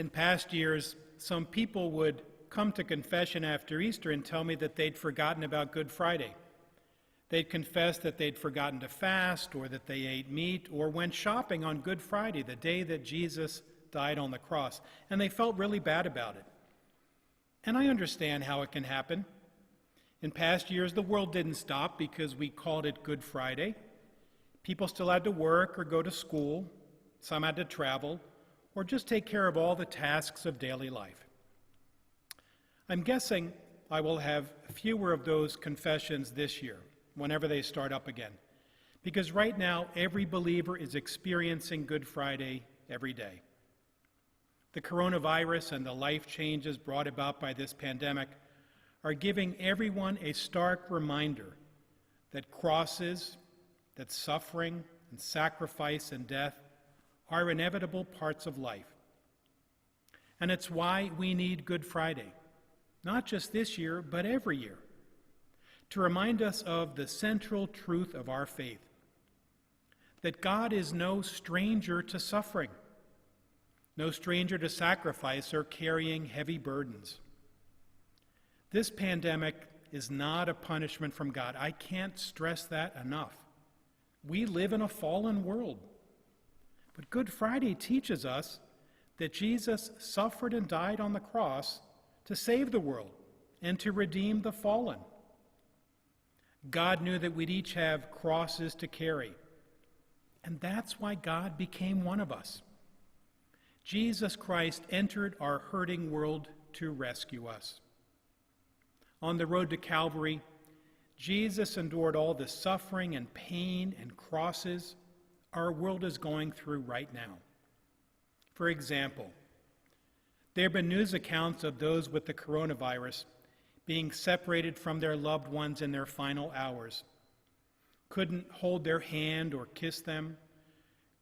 In past years, some people would come to confession after Easter and tell me that they'd forgotten about Good Friday. They'd confess that they'd forgotten to fast, or that they ate meat, or went shopping on Good Friday, the day that Jesus died on the cross, and they felt really bad about it. And I understand how it can happen. In past years, the world didn't stop because we called it Good Friday. People still had to work or go to school. Some had to travel or just take care of all the tasks of daily life. I'm guessing I will have fewer of those confessions this year, whenever they start up again, because right now every believer is experiencing Good Friday every day. The coronavirus and the life changes brought about by this pandemic are giving everyone a stark reminder that crosses, that suffering and sacrifice and death are inevitable parts of life. And it's why we need Good Friday, not just this year, but every year, to remind us of the central truth of our faith, that God is no stranger to suffering, no stranger to sacrifice or carrying heavy burdens. This pandemic is not a punishment from God. I can't stress that enough. We live in a fallen world. But Good Friday teaches us that Jesus suffered and died on the cross to save the world and to redeem the fallen. God knew that we'd each have crosses to carry, and that's why God became one of us. Jesus Christ entered our hurting world to rescue us. On the road to Calvary, Jesus endured all the suffering and pain and crosses our world is going through right now. For example, there have been news accounts of those with the coronavirus being separated from their loved ones in their final hours, couldn't hold their hand or kiss them,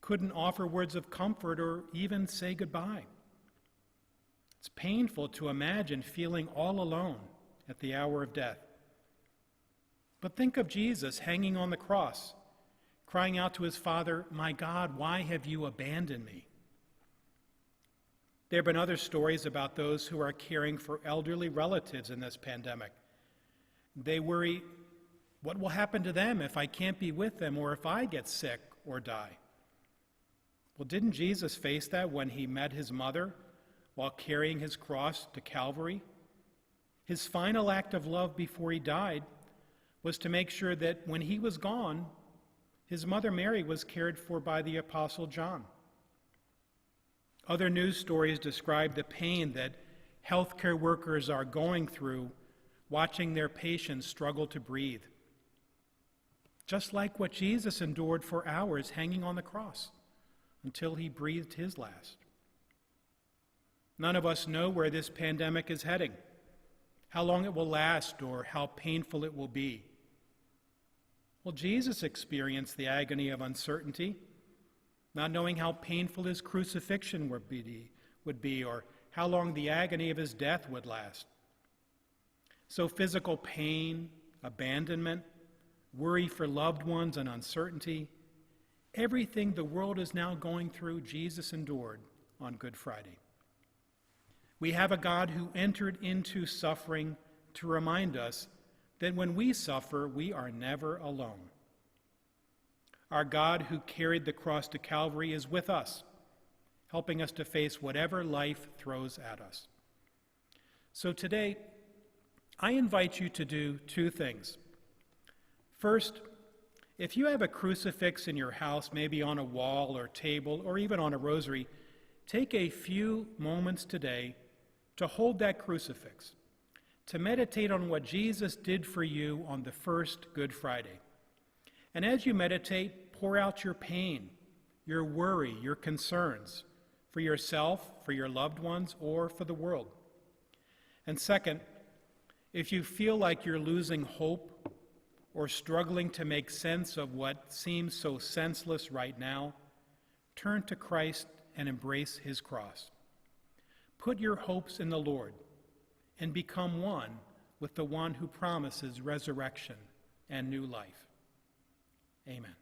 couldn't offer words of comfort or even say goodbye. It's painful to imagine feeling all alone at the hour of death. But think of Jesus hanging on the cross, crying out to his Father, "My God, why have you abandoned me?" There have been other stories about those who are caring for elderly relatives in this pandemic. They worry, what will happen to them if I can't be with them or if I get sick or die? Well, didn't Jesus face that when he met his mother while carrying his cross to Calvary? His final act of love before he died was to make sure that when he was gone, his mother Mary was cared for by the Apostle John. Other news stories describe the pain that healthcare workers are going through watching their patients struggle to breathe, just like what Jesus endured for hours hanging on the cross until he breathed his last. None of us know where this pandemic is heading, how long it will last, or how painful it will be. Well, Jesus experienced the agony of uncertainty, not knowing how painful his crucifixion would be, or how long the agony of his death would last. So physical pain, abandonment, worry for loved ones, and uncertainty, everything the world is now going through, Jesus endured on Good Friday. We have a God who entered into suffering to remind us that when we suffer, we are never alone. Our God who carried the cross to Calvary is with us, helping us to face whatever life throws at us. So today, I invite you to do two things. First, if you have a crucifix in your house, maybe on a wall or table or even on a rosary, take a few moments today to hold that crucifix, to meditate on what Jesus did for you on the first Good Friday. And as you meditate, pour out your pain, your worry, your concerns for yourself, for your loved ones, or for the world. And second, if you feel like you're losing hope or struggling to make sense of what seems so senseless right now, turn to Christ and embrace his cross. Put your hopes in the Lord and become one with the one who promises resurrection and new life. Amen.